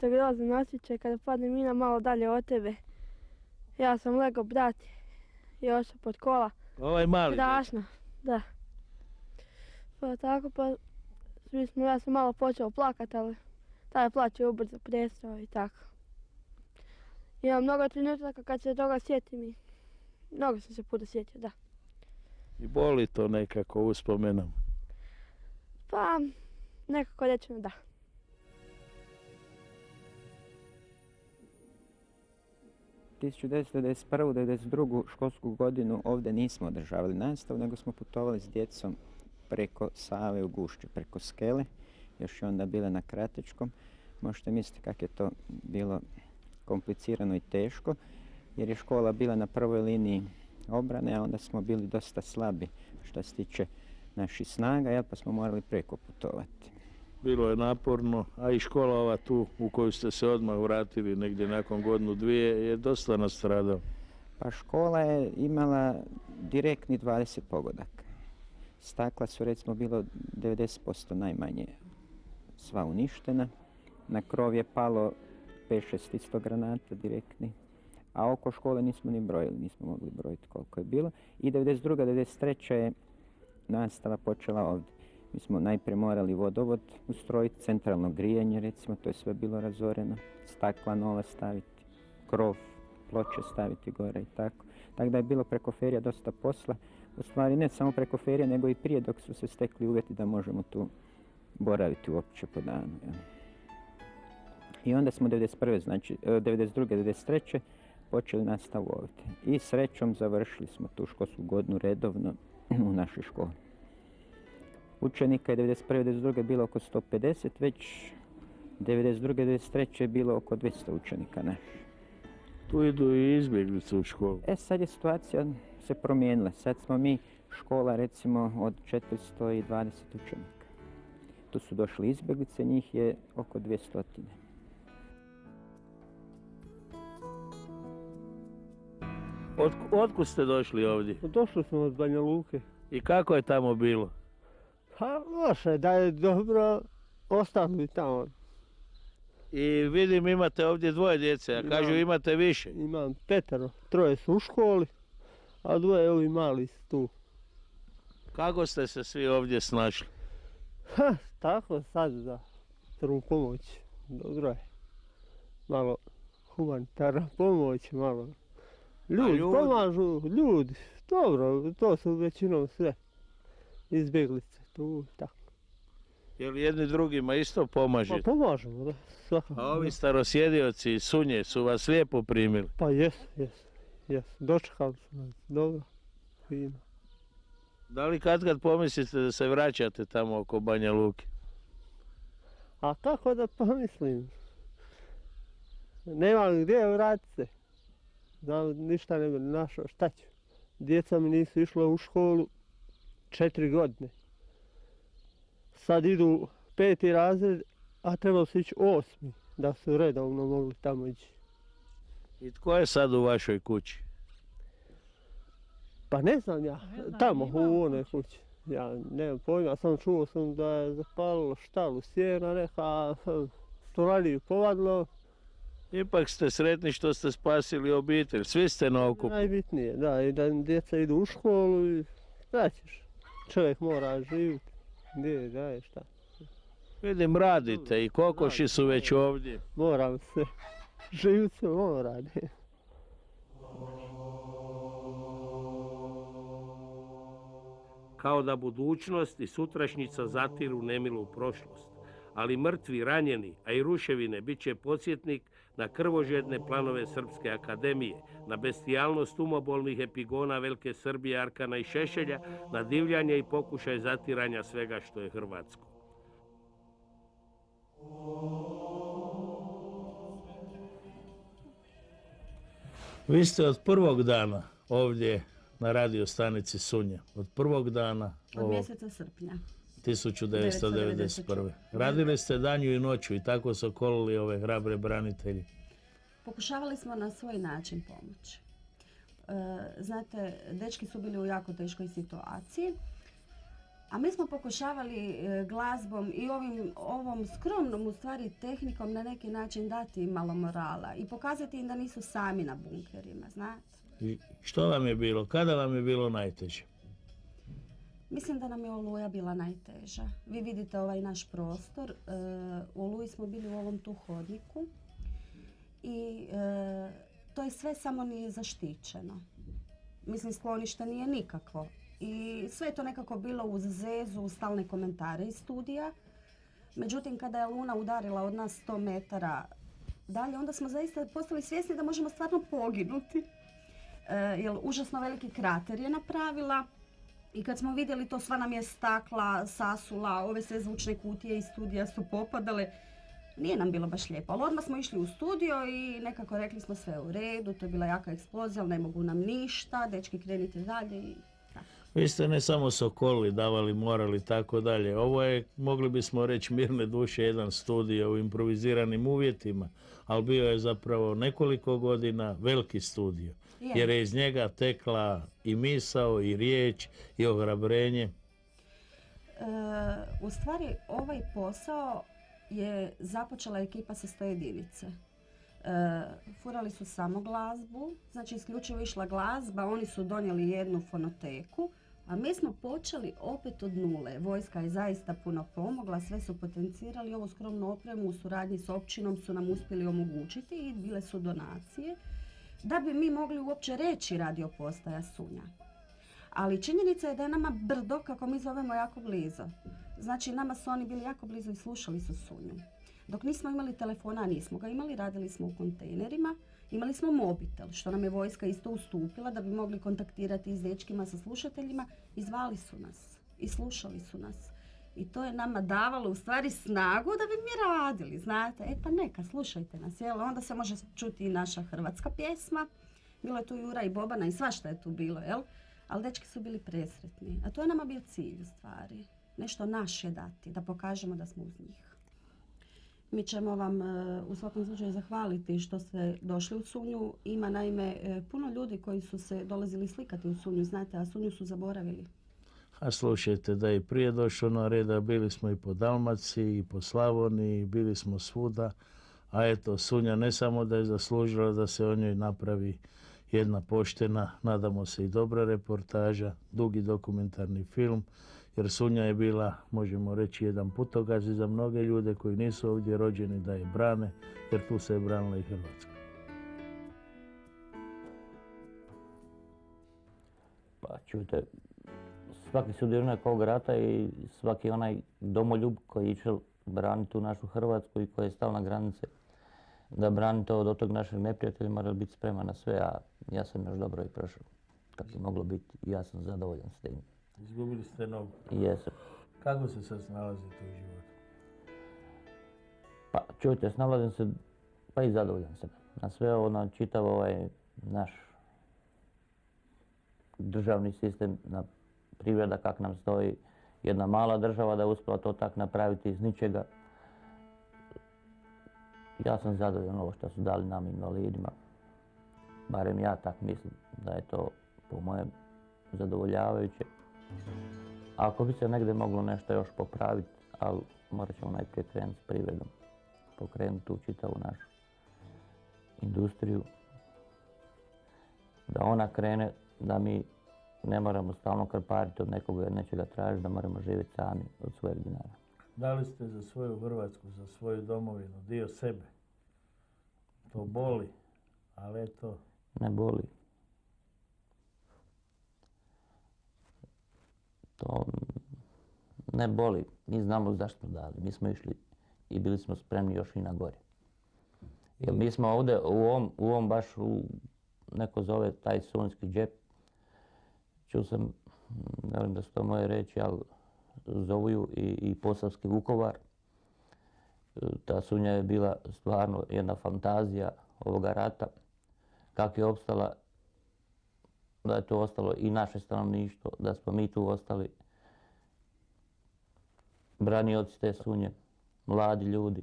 to grozan osjećaj kada padne mina malo dalje od tebe. Ja sam lego, brat još pod kola. Ovaj mali. Strašno, da. Pa tako pa ja sam malo počeo plakat, ali taj plać je ubrzo prestao i tako. Imam mnogo trenutaka kad se toga sjetim i mnogo sam se puta sjetio, da. I boli to nekako uspomenom? Pa, nekako rečeno da. U 1991-1992 školsku godinu ovdje nismo održavali nastavu, nego smo putovali s djecom preko Save u Gušće, preko Skele, još je onda bila na Kratečkom. Možete misliti kako je to bilo komplicirano i teško, jer je škola bila na prvoj liniji obrane, a onda smo bili dosta slabi što se tiče naših snaga, pa smo morali preko putovati. Bilo je naporno, a i škola ova tu u koju ste se odmah vratili negdje nakon godinu dvije je dosta nastradala. Pa škola je imala direktni 20 pogodaka. Stakla su recimo bilo 90% najmanje sva uništena. Na krov je palo 5-6 granata direktni, a oko škole nismo ni brojili, nismo mogli brojiti koliko je bilo. I 1992-1993 je nastava počela ovdje. Mi smo najprije morali vodovod ustrojiti, centralno grijanje recimo, to je sve bilo razoreno, stakla nova staviti, krov, ploče staviti gore i tako. Tako da je bilo preko ferija dosta posla. U stvari ne samo preko ferija, nego i prije dok su se stekli uvjeti da možemo tu boraviti uopće po danu. Ja. I onda smo 1992-1993 počeli nastavu ovdje. I srećom završili smo tu školsku godinu redovno u našoj školi. Učenika je 1991-1992 bilo oko 150, već 1992-1993 je bilo oko 200 učenika naših. Tu idu i izbjeglice u školu. Sad je situacija se promijenila. Sad smo mi škola recimo od 420 učenika. Tu su došli izbjeglice, njih je oko 200. Otkud ste došli ovdje? Došli smo od Banja Luke. I kako je tamo bilo? Pa loše, da je dobro, ostali tamo. I vidim imate ovdje dvoje djece, a kažu imate više. Imam 5, 3 su u školi, a 2 ovi mali su tu. Kako ste se svi ovdje snašli? Tako sad za prvu pomoć, dobro je. Malo humanitarna pomoć, malo. Ljudi pomažu, ljudi, dobro, to su većinom sve izbjeglice, tu tako. Jel jedni drugima isto pomažete? Pa pomažemo, da, svakako. A ovi starosjedioci iz Sunje su vas lijepo primili? Pa jes, dočekali su nas, dobro, fino. Da li kad pomislite da se vraćate tamo oko Banja Luke? A kako da pomislim? Nemam gdje vratiti se. Ništa ne bi našao, šta ću? Djeca mi nisu išla u školu 4 godine. Sad idu 5. razred, a trebalo su ići 8. da su redovno mogli tamo ići. I tko je sad u vašoj kući? Pa ne znam ja, tamo u onoj kući. Ja nemam pojma, samo čuo sam da je zapalilo štalu sjena neka, stolariju povadilo. Ipak ste sretni što ste spasili obitelj, svi ste na okupu. Najbitnije, da, i da djeca idu u školu i šta ćeš, čovjek mora živjeti, gdje, da, šta. Vidim, radite i kokoši su već ovdje. Moram se, živjeti se mora, ne. Kao da budućnost i sutrašnjica zatiru nemilu prošlost, ali mrtvi, ranjeni, a i ruševine bit će podsjetnik na krvožedne planove Srpske akademije, na bestijalnost umobolnih epigona Velike Srbije, Arkana i Šešelja, na divljanje i pokušaj zatiranja svega što je hrvatsko. Vi ste od prvog dana ovdje na radio stanici Sunja, od prvog dana od mjeseca srpnja 1991. Radili ste danju i noću i tako su okolili ove hrabre branitelji. Pokušavali smo na svoj način pomoći. Znate, dečki su bili u jako teškoj situaciji, A mi smo pokušavali glazbom i ovom skromnom u stvari tehnikom na neki način dati im malo morala i pokazati im da nisu sami na bunkerima, znate. I što vam je bilo? Kada vam je bilo najteže? Mislim da nam je Oluja bila najteža. Vi vidite ovaj naš prostor. U Oluji smo bili u ovom tu hodniku i to je sve samo nije zaštićeno. Mislim, sklonište nije nikakvo. I sve je to nekako bilo uz zezu, uz stalne komentare iz studija. Međutim, kada je Luna udarila od nas 100 metara dalje, onda smo zaista postali svjesni da možemo stvarno poginuti. Jer užasno veliki krater je napravila. I kad smo vidjeli to, sva nam je stakla, sasula, ove sve zvučne kutije iz studija su popadale. Nije nam bilo baš lijepo, ali odmah smo išli u studio i nekako rekli smo sve u redu, to je bila jaka eksplozija, ali ne mogu nam ništa, dečki krenite dalje i tako. Vi ste ne samo sokolili, davali moral i tako dalje. Ovo je, mogli bismo reći, mirne duše jedan studio u improviziranim uvjetima, ali bio je zapravo nekoliko godina veliki studio. Jer je iz njega tekla i misao, i riječ, i ohrabrenje. U stvari, ovaj posao je započela ekipa sa 100 jedinice. Furali su samo glazbu, znači isključivo išla glazba, oni su donijeli jednu fonoteku, a mi smo počeli opet od nule. Vojska je zaista puno pomogla, sve su potencirali, ovu skromnu opremu u suradnji s općinom su nam uspjeli omogućiti i bile su donacije da bi mi mogli uopće reći radio postaja Sunja. Ali činjenica je da je nama brdo, kako mi zovemo, jako blizu. Znači, nama su oni bili jako blizu i slušali su Sunju. Dok nismo imali telefona, a nismo ga imali, radili smo u kontejnerima, imali smo mobitel, što nam je vojska isto ustupila da bi mogli kontaktirati s dečkima, sa slušateljima, i zvali su nas i slušali su nas. I to je nama davalo u stvari snagu da bi mi radili, znate. Pa neka, slušajte nas, jel? Onda se može čuti i naša hrvatska pjesma. Bilo je tu Jura i Bobana i svašta je tu bilo, jel? Ali dečki su bili presretni. A to je nama bio cilj u stvari. Nešto naše dati, da pokažemo da smo uz njih. Mi ćemo vam u svakom slučaju zahvaliti što ste došli u Sunju. Ima naime puno ljudi koji su se dolazili slikati u Sunju, znate, a Sunju su zaboravili. A slušajte, da je prije došlo na reda, bili smo i po Dalmaciji, i po Slavoniji, bili smo svuda. A eto, Sunja ne samo da je zaslužila da se o njoj napravi jedna poštena, nadamo se i dobra reportaža, dugi dokumentarni film, jer Sunja je bila, možemo reći, jedan putokaz za mnoge ljude koji nisu ovdje rođeni da je brane, jer tu se je branila i Hrvatska. Pa čujte, svaki sudionik ovog rata i svaki onaj domoljub koji je išao braniti tu našu Hrvatsku i koji je stao na granice da brani to od tog našeg neprijatelja, mora biti spreman na sve, a ja sam još dobro i prošao. Kako je moglo biti, ja sam zadovoljan s tim. Izgubili ste nogu. Jesam. Kako se sad snalazite u životu? Pa čujte, snalazim se, pa i zadovoljan sam. Na sve ovo, na čitav ovaj naš državni sistem, na privreda kak nam stoji, jedna mala država da je uspjela to tak napraviti iz ničega. Ja sam zadovoljan ovo što su dali nam invalidima. Barem ja tak mislim da je to po mojem zadovoljavajuće. Ako bi se negdje moglo nešto još popraviti, ali morat ćemo najprije krenuti s privredom. Pokrenuti tu čitavu našu industriju. Da ona krene, da mi ne moramo stalno krpariti od nekoga ili nečega tražiti, da moramo živjeti sami od svojeg dinara. Dali ste za svoju Hrvatsku, za svoju domovinu, dio sebe. To boli, ali eto... Ne boli. To ne boli. Mi znamo zašto smo dali. Mi smo išli i bili smo spremni još i na gore. Jer mi smo ovdje u ovom baš, neko zove taj sunjski džep. Čuo sam, ne vem da su to moje reći, ali zovu ju i posavski Vukovar. Ta Sunja je bila stvarno jedna fantazija ovoga rata. Kako je opstala, da je to ostalo i naše stanovništvo, da smo mi tu ostali branioci te Sunje, mladi ljudi,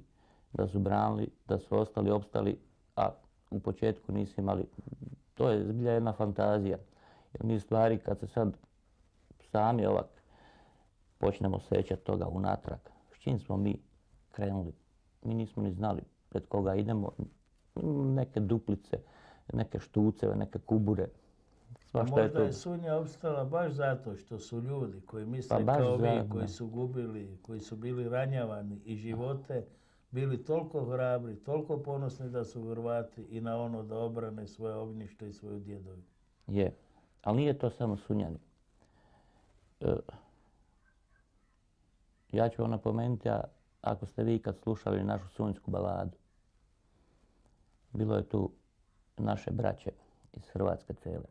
da su branili, da su ostali, opstali, a u početku nisu imali. To je zbilja jedna fantazija. Jer mi stvari kad se sad sami ovak počnemo sećati toga unatrag. S čim smo mi krenuli? Mi nismo ni znali pred koga idemo. Neke duplice, neke štuceve, neke kubure. Možda je Sunja opstala baš zato što su ljudi koji misle kao vi, koji su gubili, koji su bili ranjavani i živote, bili toliko hrabri, toliko ponosni da su Hrvati i na ono da obrane svoje ognjište i svoju djedovinu. Je, ali nije to samo Sunjani. Ja ću vam napomenuti, ako ste vi kad slušali našu sunjsku baladu, bilo je tu naše braće iz Hrvatske cele.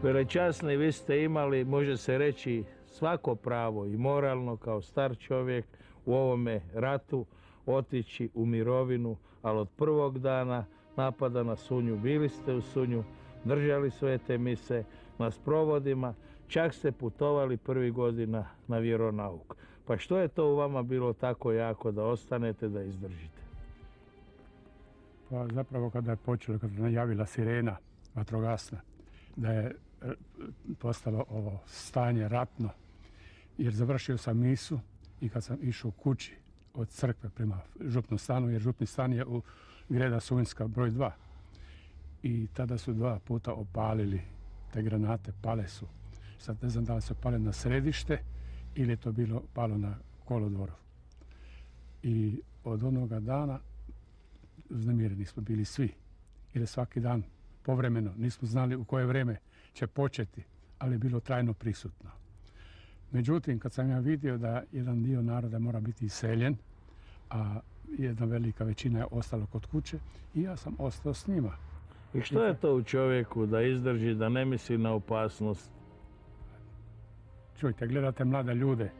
Velečasni, vi ste imali, može se reći, svako pravo i moralno kao star čovjek u ovome ratu otići u mirovinu, ali od prvog dana napada na Sunju bili ste u Sunju, držali svete mise na sprovodima, čak ste putovali prvih godina na vjeronauk. Pa što je to u vama bilo tako jako da ostanete, da izdržite? Pa zapravo kada je počelo, kada je najavila sirena vatrogasna, da je postalo ovo stanje ratno, jer završio sam misu i kad sam išao kući od crkve prema župnom stanu, jer župni stan je u Greda Sunjska broj 2. I tada su 2 puta opalili te granate, pale su. Sad ne znam da li su pale na središte ili je to bilo palo na kolodvoru. I od onoga dana uznemireni smo bili svi. Jer svaki dan povremeno nismo znali u koje vrijeme će početi, ali je bilo trajno prisutno. Međutim, kad sam ja vidio da jedan dio naroda mora biti iseljen, a jedna velika većina je ostala kod kuće, i ja sam ostao s njima. I što je to u čovjeku da izdrži, da ne misli na opasnost? Čujte, gledate mlade ljude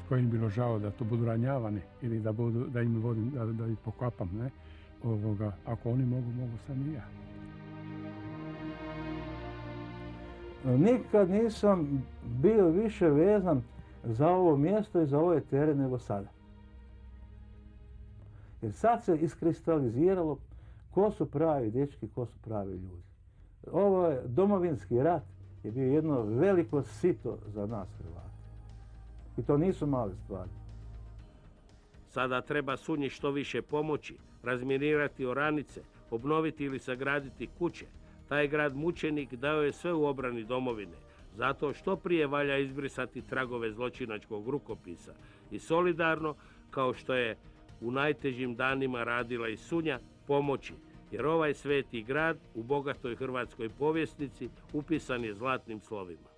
kojim bilo žao da to budu ranjavani ili da im vodim, da ih pokapam, ne? Ako oni mogu, mogu sam i ja. Nikad nisam bio više vezan za ovo mjesto i za ovaj teren nego sada. Jer sad se iskristaliziralo ko su pravi dečki, ko su pravi ljudi. Ovo je Domovinski rat je bio jedno veliko sito za nas Hrvati. I to nisu male stvari. Sada treba Sunji što više pomoći, razminirati oranice, obnoviti ili sagraditi kuće. Taj grad mučenik dao je sve u obrani domovine. Zato što prije valja izbrisati tragove zločinačkog rukopisa i solidarno, kao što je u najtežim danima radila i Sunja, pomoći. Jer ovaj sveti grad u bogatoj hrvatskoj povjesnici upisan je zlatnim slovima.